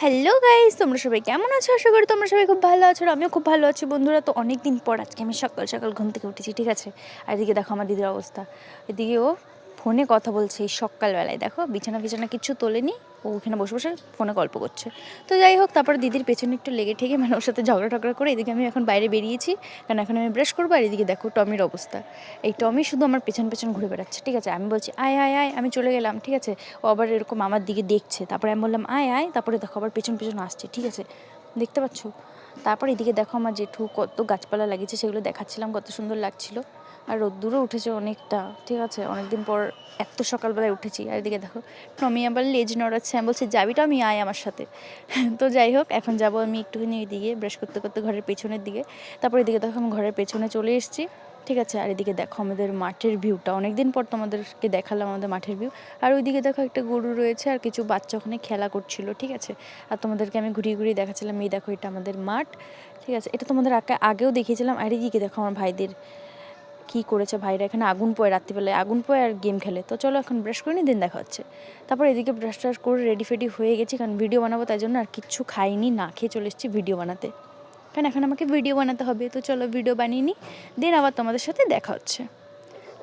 Hello guys, তোমরা সবাই কেমন আছো? আশা করি তোমরা সবাই খুব ভালো আছো। আর আমিও খুব ভালো আছি বন্ধুরা। তো অনেক দিন পর আজকে আমি সকাল সকাল ঘুম থেকে উঠেছি, ঠিক আছে। আর এদিকে দেখো আমার দিদির অবস্থা, এদিকে ও ফোনে কথা বলছে এই সকালবেলায়। দেখো বিছানা বিছানা কিছু তোলেনি, ও ওখানে বসে বসে ফোনে গল্প করছে। তো যাই হোক, তারপর দিদির পেছনে একটু লেগে ঠেকে ওর সাথে ঝগড়া টগড়া করে এদিকে আমি এখন বাইরে বেরিয়েছি, কারণ এখন আমি ব্রাশ করবো। আর এদিকে দেখো টমির অবস্থা, এই টমি শুধু আমার পেছন পেছন ঘুরে বেড়াচ্ছে, ঠিক আছে। আমি বলছি আয় আয় আয়, আমি চলে গেলাম, ঠিক আছে। ও আবার এরকম আমার দিকে দেখছে, তারপরে আমি বললাম আয় আয়, তারপরে দেখো আবার পেছন পেছন আসছে, ঠিক আছে, দেখতে পাচ্ছ। তারপর এদিকে দেখো আমার জেঠু কত গাছপালা লাগিয়েছে, সেগুলো দেখাচ্ছিলাম, কত সুন্দর লাগছিল। আর রোদ্দুরও উঠেছে অনেকটা, ঠিক আছে, অনেকদিন পর এত সকালবেলায় উঠেছি। আর এদিকে দেখো টমি আবার লেজ নড়াচ্ছে, আমি বলছি যাবি টমি, আয় আমার সাথে। তো যাই হোক, এখন যাবো আমি একটুখানি এদিকে ব্রাশ করতে করতে ঘরের পেছনের দিকে। তারপর এদিকে দেখো আমি ঘরের পেছনে চলে এসেছি, ঠিক আছে। আর এদিকে দেখো আমাদের মাঠের ভিউটা, অনেকদিন পর তোমাদেরকে দেখালাম আমাদের মাঠের ভিউ। আর ওইদিকে দেখো একটা গরু রয়েছে, আর কিছু বাচ্চা ওখানে খেলা করছিল, ঠিক আছে। আর তোমাদেরকে আমি ঘুরিয়ে ঘুরিয়ে দেখাচ্ছিলাম, এই দেখো এটা আমাদের মাঠ, ঠিক আছে। এটা তোমাদের আগেও দেখিয়েছিলাম। আর এদিকে দেখো আমার ভাইদের কী করেছে, ভাইরা এখানে আগুন পোয়, রাত্রিবেলায় আগুন পোয় আর গেম খেলে। তো চলো এখন ব্রাশ করে নিই, দিন দেখা হচ্ছে। তারপর এদিকে ব্রাশ ট্রাশ করে রেডি ফেডি হয়ে গেছি, কারণ ভিডিও বানাবো, তাই জন্য আর কিচ্ছু খাইনি, না খেয়ে চলে এসেছি ভিডিও বানাতে, কারণ এখন আমাকে ভিডিও বানাতে হবে। তো চলো ভিডিও বানিয়ে নিই, দিন আবার তোমাদের সাথে দেখা হচ্ছে।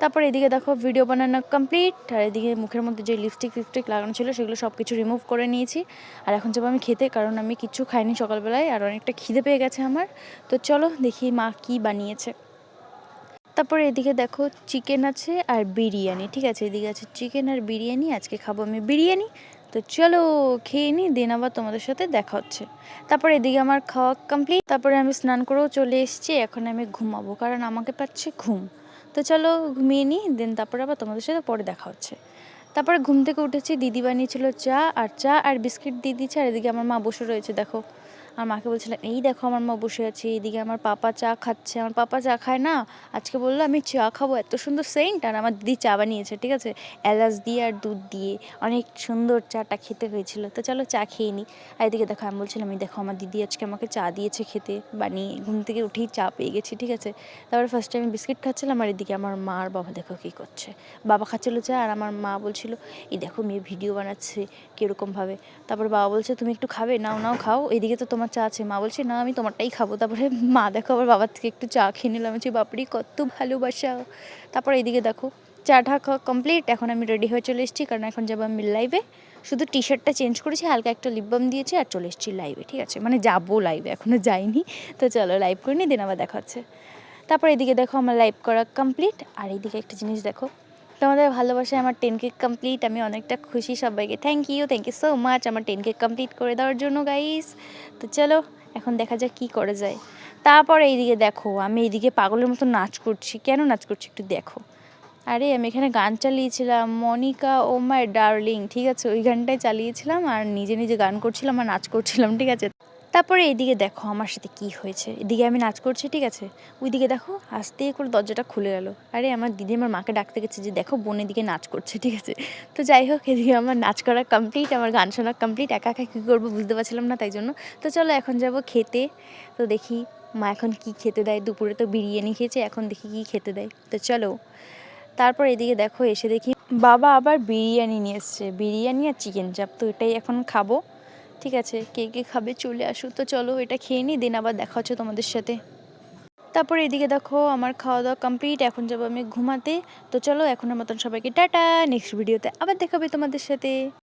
তারপর এদিকে দেখো ভিডিও বানানো কমপ্লিট। আর এদিকে মুখের মধ্যে যে লিপস্টিক লাগানো ছিল সেগুলো সব কিছু রিমুভ করে নিয়েছি। আর এখন যাবো আমি খেতে, কারণ আমি কিচ্ছু খাইনি সকালবেলায়, আর অনেকটা খিদে পেয়ে গেছে আমার। তো চলো দেখি মা কি বানিয়েছে। তারপরে এদিকে দেখো চিকেন আছে আর বিরিয়ানি, ঠিক আছে। এদিকে আছে চিকেন আর বিরিয়ানি, আজকে খাবো আমি বিরিয়ানি। তো চলো খেয়ে নিই, দিন আবার তোমাদের সাথে দেখা হচ্ছে। তারপরে এদিকে আমার খাওয়া কমপ্লিট, তারপরে আমি স্নান করেও চলে এসেছি, এখন আমি ঘুমাবো, কারণ আমাকে পাচ্ছে ঘুম। তো চলো ঘুমিয়ে নিই, দেন তারপরে আবার তোমাদের সাথে পরে দেখা হচ্ছে। তারপরে ঘুম থেকে উঠেছি, দিদি বানিয়েছিল চা আর বিস্কিট দিয়ে দিচ্ছে। আর এদিকে আমার মা বসে রয়েছে দেখো। আর মাকে বলছিলাম এই দেখো আমার মা বসে আছে, এদিকে আমার পাপা চা খাচ্ছে। আমার পাপা চা খায় না, আজকে বললো আমি চা খাবো, এত সুন্দর সেন্ট। আর আমার দিদি চা বানিয়েছে, ঠিক আছে, এলাচ দিয়ে আর দুধ দিয়ে, অনেক সুন্দর চাটা খেতে হয়েছিল। তো চলো চা খেয়ে নিই। আর এদিকে দেখো আমি বলছিলাম এই দেখো আমার দিদি আজকে আমাকে চা দিয়েছে খেতে বানিয়ে, ঘুম থেকে উঠেই চা পেয়ে গেছি, ঠিক আছে। তারপরে ফার্স্টে আমি বিস্কিট খাচ্ছিলাম, আর এদিকে আমার মা আর বাবা দেখো কী করছে। বাবা খাচ্ছিলো চা, আর আমার মা বলছিল এই দেখো মেয়ে ভিডিও বানাচ্ছে কীরকমভাবে। তারপরে বাবা বলছে তুমি একটু খাবে, নাও নাও খাও, এইদিকে তো তোমার চা আছে। মা বলছে না আমি তোমারটাই খাবো। তারপরে মা দেখো আবার বাবার থেকে একটু চা খেয়ে নিলাম, হচ্ছে বাপরি কত ভালোবাসা। তারপর এইদিকে দেখো চাটা খাওয়া কমপ্লিট, এখন আমি রেডি হয়ে চলে এসেছি, কারণ এখন যাবো আমি লাইভে। শুধু টি শার্টটা চেঞ্জ করেছি, হালকা একটা লিপ বাম দিয়েছি, আর চলে এসেছি লাইভে, ঠিক আছে, মানে যাবো লাইভে, এখনও যাইনি। তো চলো লাইভ করে নিই, দিন আবার দেখা হচ্ছে। তারপর এদিকে দেখো আমার লাইভ করা কমপ্লিট। আর এইদিকে একটা জিনিস দেখো, তোমাদের ভালোবাসায় আমার 10K কমপ্লিট, আমি অনেকটা খুশি। সবাইকে থ্যাংক ইউ সো মাচ আমার 10K কমপ্লিট করে দেওয়ার জন্য গাইস। তো চলো এখন দেখা যাক কী করা যায়। তারপর এইদিকে দেখো আমি এইদিকে পাগলের মতো নাচ করছি, কেন নাচ করছি একটু দেখো। আরে আমি এখানে গান চালিয়েছিলাম, মনিকা ও মাই ডার্লিং, ঠিক আছে, ওই গানটাই চালিয়েছিলাম, আর নিজে নিজে গান করছিলাম আর নাচ করছিলাম, ঠিক আছে। তারপরে এইদিকে দেখো আমার সাথে কি হয়েছে, এদিকে আমি নাচ করছি, ঠিক আছে, ওইদিকে দেখো আস্তে করে দরজাটা খুলে গেল। আরে আমার দিদি আমার মাকে ডাকতে গেছে যে দেখো বোন এদিকে নাচ করছে, ঠিক আছে। তো যাই হোক, এদিকে আমার নাচ করা কমপ্লিট, আমার গান শোনা কমপ্লিট, একা একা কী করবো বুঝতে পারছিলাম না, তাই জন্য। তো চলো এখন যাব খেতে। তো দেখি মা এখন কি খেতে দেয়, দুপুরে তো বিরিয়ানি খেয়েছে, এখন দেখি কি খেতে দেয়। তো চলো। তারপর এদিকে দেখো এসে দেখি বাবা আবার বিরিয়ানি নিয়ে এসছে, বিরিয়ানি আর চিকেন চাপ, তো এটাই এখন খাবো, ঠিক আছে। কে কে খাবে চলে আসো। তো চলো এটা খেয়ে নিই, দিন আবার দেখা হচ্ছে তোমাদের সাথে। তারপরে এদিকে দেখো আমার খাওয়া দাওয়া কমপ্লিট, এখন যাবো আমি ঘুমাতে। তো চলো এখনের মতন সবাইকে টাটা, নেক্সট ভিডিওতে আবার দেখা হবে তোমাদের সাথে।